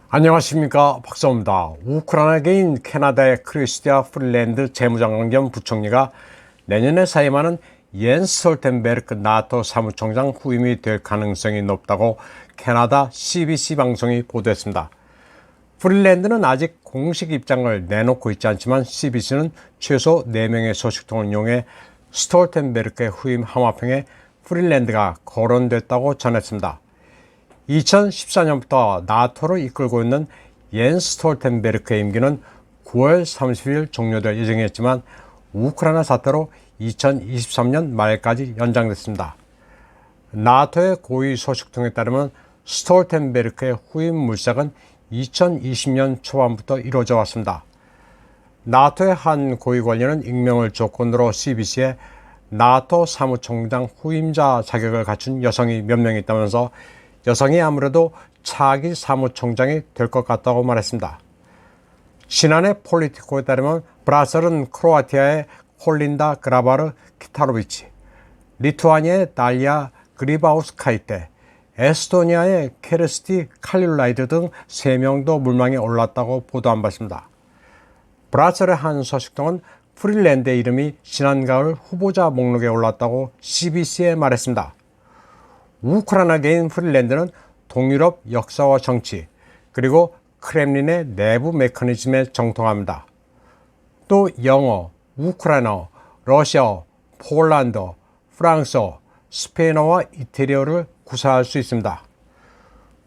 안녕하십니까, 박사입니다. 우크라이나계인 캐나다의 크리스티아 프릴랜드 재무장관 겸 부총리가 내년에 사임하는 옌스 스톨텐베르크 나토 사무총장 후임이 될 가능성이 높다고 캐나다 CBC 방송이 보도했습니다. 프릴랜드는 아직 공식 입장을 내놓고 있지 않지만 CBC는 최소 4명의 소식통을 이용해 스톨텐베르크의 후임 함화평에 프릴랜드가 거론됐다고 전했습니다. 2014년부터 나토를 이끌고 있는 옌스 스톨텐베르크의 임기는 9월 30일 종료될 예정이었지만 우크라이나 사태로 2023년 말까지 연장됐습니다. 나토의 고위 소식통에 따르면 스톨텐베르크의 후임 물색은 2020년 초반부터 이루어져 왔습니다. 나토의 한 고위 관리는 익명을 조건으로 CBC에 나토 사무총장 후임자 자격을 갖춘 여성이 몇 명 있다면서 여성이 아무래도 차기 사무총장이 될 것 같다고 말했습니다. 지난해 폴리티코에 따르면 브라셀은 크로아티아의 콜린다 그라바르 키타로비치, 리투아니아의 달리아 그리바우스카이테, 에스토니아의 케르스티 칼룰라이드 등 3명도 물망에 올랐다고 보도한 바 있습니다. 브라셀의 한 소식통은 프릴랜드의 이름이 지난 가을 후보자 목록에 올랐다고 CBC에 말했습니다. 우크라이나계인 프릴랜드는 동유럽 역사와 정치, 그리고 크렘린의 내부 메커니즘에 정통합니다. 또 영어, 우크라이나어, 러시아어, 폴란드어, 프랑스어, 스페인어와 이태리어를 구사할 수 있습니다.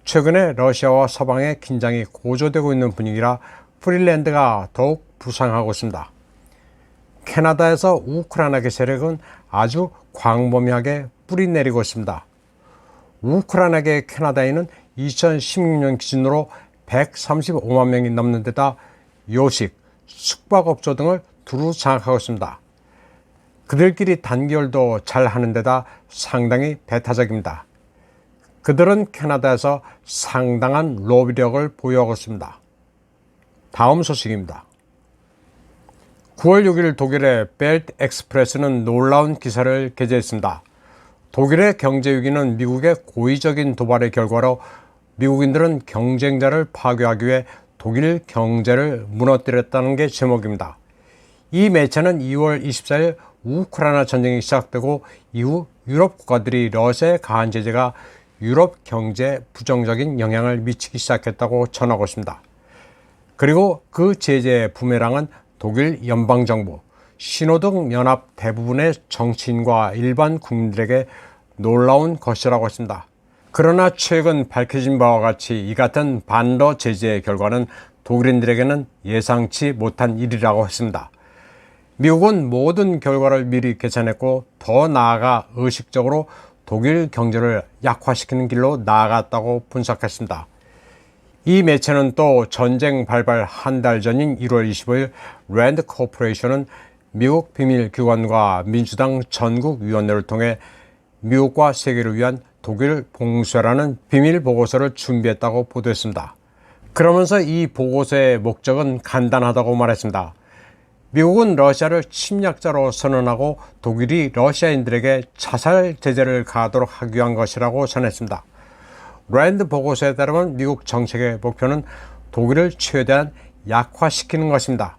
최근에 러시아와 서방의 긴장이 고조되고 있는 분위기라 프릴랜드가 더욱 부상하고 있습니다. 캐나다에서 우크라이나계 세력은 아주 광범위하게 뿌리내리고 있습니다. 우크라이나계 캐나다인은 2016년 기준으로 135만 명이 넘는 데다 요식, 숙박업소 등을 두루 장악하고 있습니다. 그들끼리 단결도 잘 하는 데다 상당히 배타적입니다. 그들은 캐나다에서 상당한 로비력을 보유하고 있습니다. 다음 소식입니다. 9월 6일 독일의 벨트 엑스프레스는 놀라운 기사를 게재했습니다. 독일의 경제 위기는 미국의 고의적인 도발의 결과로 미국인들은 경쟁자를 파괴하기 위해 독일 경제를 무너뜨렸다는 게 제목입니다. 이 매체는 2월 24일 우크라이나 전쟁이 시작되고 이후 유럽 국가들이 러시아의 가한 제재가 유럽 경제에 부정적인 영향을 미치기 시작했다고 전하고 있습니다. 그리고 그 제재의 부메랑은 독일 연방정부, 신호등 연합 대부분의 정치인과 일반 국민들에게 놀라운 것이라고 했습니다. 그러나 최근 밝혀진 바와 같이 이 같은 반러 제재의 결과는 독일인들에게는 예상치 못한 일이라고 했습니다. 미국은 모든 결과를 미리 계산했고 더 나아가 의식적으로 독일 경제를 약화시키는 길로 나아갔다고 분석했습니다. 이 매체는 또 전쟁 발발 한 달 전인 1월 25일 랜드 코퍼레이션은 미국 비밀기관과 민주당 전국위원회를 통해 미국과 세계를 위한 독일 봉쇄라는 비밀 보고서를 준비했다고 보도했습니다. 그러면서 이 보고서의 목적은 간단하다고 말했습니다. 미국은 러시아를 침략자로 선언하고 독일이 러시아인들에게 자살 제재를 가하도록 하기 위한 것이라고 전했습니다. 랜드 보고서에 따르면 미국 정책의 목표는 독일을 최대한 약화시키는 것입니다.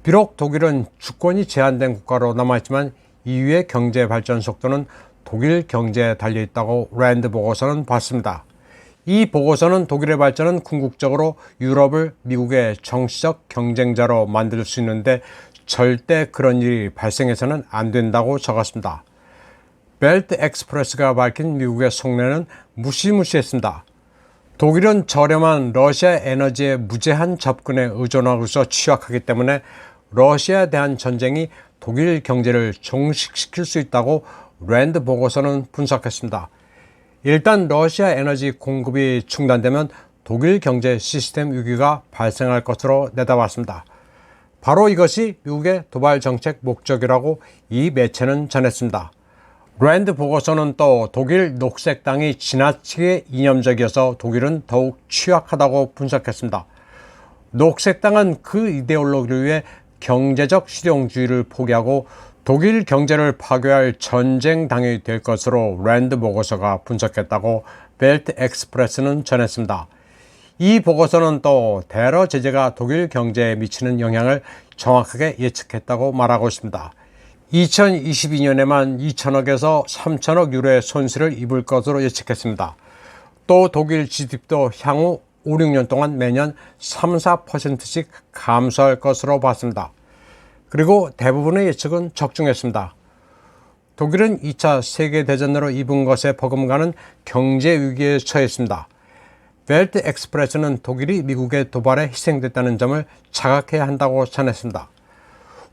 비록 독일은 주권이 제한된 국가로 남아있지만 EU의 경제 발전 속도는 독일 경제에 달려있다고 랜드 보고서는 봤습니다. 이 보고서는 독일의 발전은 궁극적으로 유럽을 미국의 정치적 경쟁자로 만들 수 있는데 절대 그런 일이 발생해서는 안 된다고 적었습니다. 벨트 엑스프레스가 밝힌 미국의 속내는 무시무시했습니다. 독일은 저렴한 러시아 에너지에 무제한 접근에 의존하고 있어 취약하기 때문에 러시아에 대한 전쟁이 독일 경제를 종식시킬 수 있다고 랜드 보고서는 분석했습니다. 일단 러시아 에너지 공급이 중단되면 독일 경제 시스템 위기가 발생할 것으로 내다봤습니다. 바로 이것이 미국의 도발 정책 목적이라고 이 매체는 전했습니다. 랜드 보고서는 또 독일 녹색당이 지나치게 이념적이어서 독일은 더욱 취약하다고 분석했습니다. 녹색당은 그 이데올로기를 위해 경제적 실용주의를 포기하고 독일 경제를 파괴할 전쟁당이 될 것으로 랜드 보고서가 분석했다고 벨트 엑스프레스는 전했습니다. 이 보고서는 또 대러 제재가 독일 경제에 미치는 영향을 정확하게 예측했다고 말하고 있습니다. 2022년에만 2천억에서 3천억 유로의 손실을 입을 것으로 예측했습니다. 또 독일 GDP도 향후 5, 6년 동안 매년 3, 4%씩 감소할 것으로 봤습니다. 그리고 대부분의 예측은 적중했습니다. 독일은 2차 세계대전으로 입은 것에 버금가는 경제 위기에 처했습니다. 벨트 엑스프레스는 독일이 미국의 도발에 희생됐다는 점을 자각해야 한다고 전했습니다.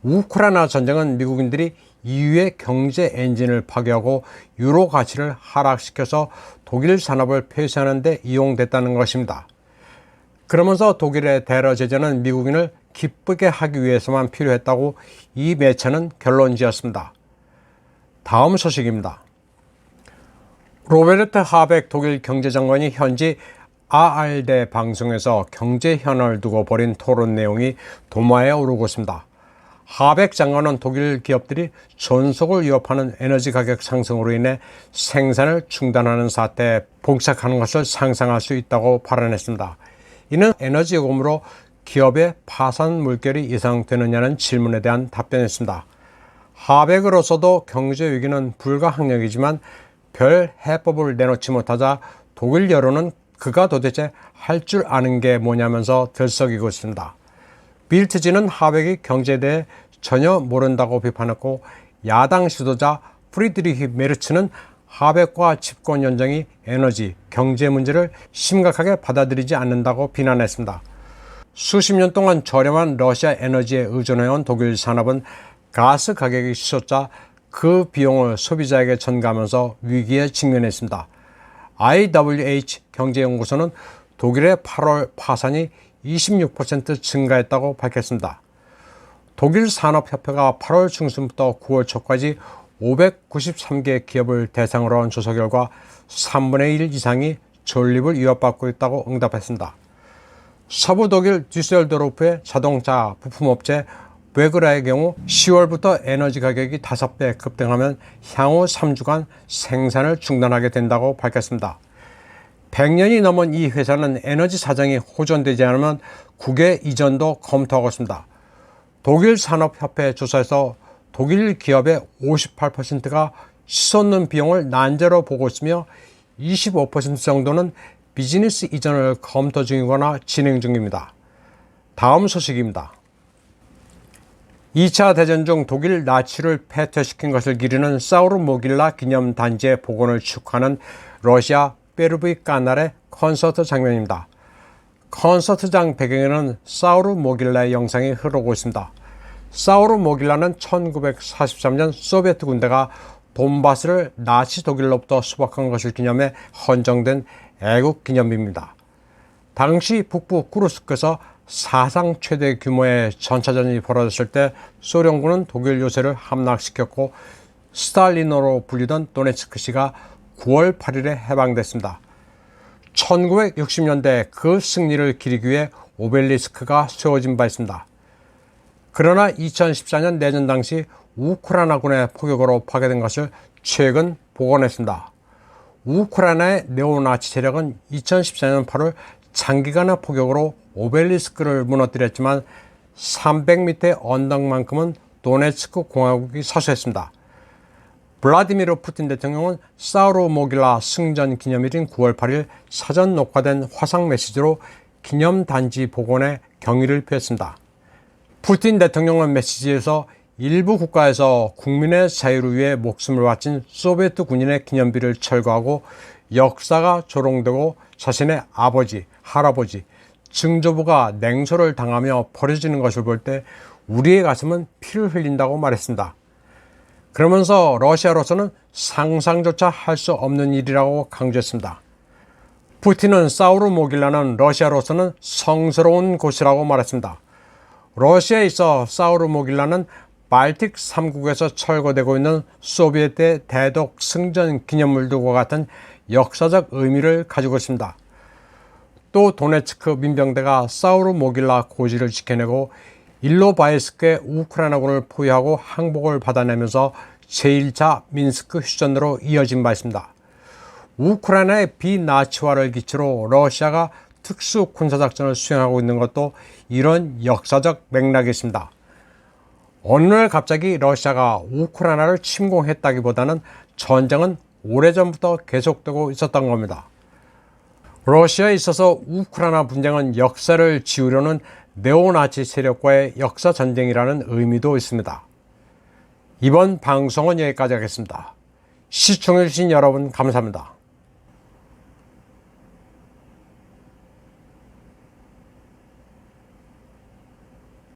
우크라이나 전쟁은 미국인들이 EU의 경제 엔진을 파괴하고 유로 가치를 하락시켜서 독일 산업을 폐쇄하는 데 이용됐다는 것입니다. 그러면서 독일의 대러 제재는 미국인을 기쁘게 하기 위해서만 필요했다고 이 매체는 결론지었습니다. 다음 소식입니다. 로베르트 하벡 독일 경제장관이 현지 ARD 방송에서 경제 현안을 두고 벌인 토론 내용이 도마에 오르고 있습니다. 하벡 장관은 독일 기업들이 존속을 위협하는 에너지 가격 상승으로 인해 생산을 중단하는 사태에 봉착하는 것을 상상할 수 있다고 발언했습니다. 이는 에너지 요금으로 기업의 파산 물결이 예상되느냐는 질문에 대한 답변이었습니다. 하벡으로서도 경제 위기는 불가항력이지만 별 해법을 내놓지 못하자 독일 여론은 그가 도대체 할 줄 아는 게 뭐냐면서 들썩이고 있습니다. 빌트지는 하벡이 경제에 대해 전혀 모른다고 비판했고 야당 지도자 프리드리히 메르츠는 하벡과 집권 연정이 에너지, 경제 문제를 심각하게 받아들이지 않는다고 비난했습니다. 수십 년 동안 저렴한 러시아 에너지에 의존해온 독일 산업은 가스 가격이 치솟자 그 비용을 소비자에게 전가하면서 위기에 직면했습니다. IWH 경제연구소는 독일의 8월 파산이 26% 증가했다고 밝혔습니다. 독일 산업협회가 8월 중순부터 9월 초까지 593개 기업을 대상으로 한 조사 결과 3분의 1 이상이 존립을 위협받고 있다고 응답했습니다. 서부 독일 düsseldorf의 자동차 부품업체 베그라의 경우 10월부터 에너지 가격이 5배 급등하면 향후 3주간 생산을 중단하게 된다고 밝혔습니다. 100년이 넘은 이 회사는 에너지 사정이 호전되지 않으면 국외 이전도 검토하고 있습니다. 독일 산업협회 조사에서 독일 기업의 58%가 치솟는 비용을 난제로 보고 있으며 25% 정도는 비즈니스 이전을 검토 중이거나 진행 중입니다. 다음 소식입니다. 2차 대전 중 독일 나치를 패퇴시킨 것을 기리는 사우르 모길라 기념단지의 복원을 축하하는 러시아 베르브이 까날의 콘서트 장면입니다. 콘서트장 배경에는 사우르 모길라의 영상이 흐르고 있습니다. 사우르 모길라는 1943년 소비에트 군대가 돈바스를 나치 독일로부터 수박한 것을 기념해 헌정된 애국 기념비입니다. 당시 북부 쿠르스크에서 사상 최대 규모의 전차전이 벌어졌을 때 소련군은 독일 요새를 함락시켰고 스탈린어로 불리던 도네츠크시가 9월 8일에 해방됐습니다. 1960년대 그 승리를 기리기 위해 오벨리스크가 세워진 바 있습니다. 그러나 2014년 내전 당시 우크라이나군의 포격으로 파괴된 것을 최근 복원했습니다. 우크라이나의 네오나치 세력은 2014년 8월 장기간의 포격으로 오벨리스크를 무너뜨렸지만 300m의 언덕만큼은 도네츠크 공화국이 사수했습니다. 블라디미르 푸틴 대통령은 사우르 모길라 승전 기념일인 9월 8일 사전 녹화된 화상 메시지로 기념단지 복원에 경의를 표했습니다. 푸틴 대통령은 메시지에서 일부 국가에서 국민의 자유를 위해 목숨을 바친 소비에트 군인의 기념비를 철거하고 역사가 조롱되고 자신의 아버지, 할아버지, 증조부가 냉소를 당하며 버려지는 것을 볼 때 우리의 가슴은 피를 흘린다고 말했습니다. 그러면서 러시아로서는 상상조차 할 수 없는 일이라고 강조했습니다. 푸틴은 사우르 모길라는 러시아로서는 성스러운 곳이라고 말했습니다. 러시아에 있어 사우르 모길라는 발틱 3국에서 철거되고 있는 소비에트의 대독 승전 기념물들과 같은 역사적 의미를 가지고 있습니다. 또 도네츠크 민병대가 사우르 모길라 고지를 지켜내고 일로바이스크의 우크라이나군을 포위하고 항복을 받아내면서 제1차 민스크 휴전으로 이어진 바 있습니다. 우크라이나의 비나치화를 기치로 러시아가 특수 군사작전을 수행하고 있는 것도 이런 역사적 맥락이 있습니다. 어느 날 갑자기 러시아가 우크라이나를 침공했다기보다는 전쟁은 오래전부터 계속되고 있었던 겁니다. 러시아에 있어서 우크라이나 분쟁은 역사를 지우려는 네오나치 세력과의 역사 전쟁이라는 의미도 있습니다. 이번 방송은 여기까지 하겠습니다. 시청해주신 여러분 감사합니다.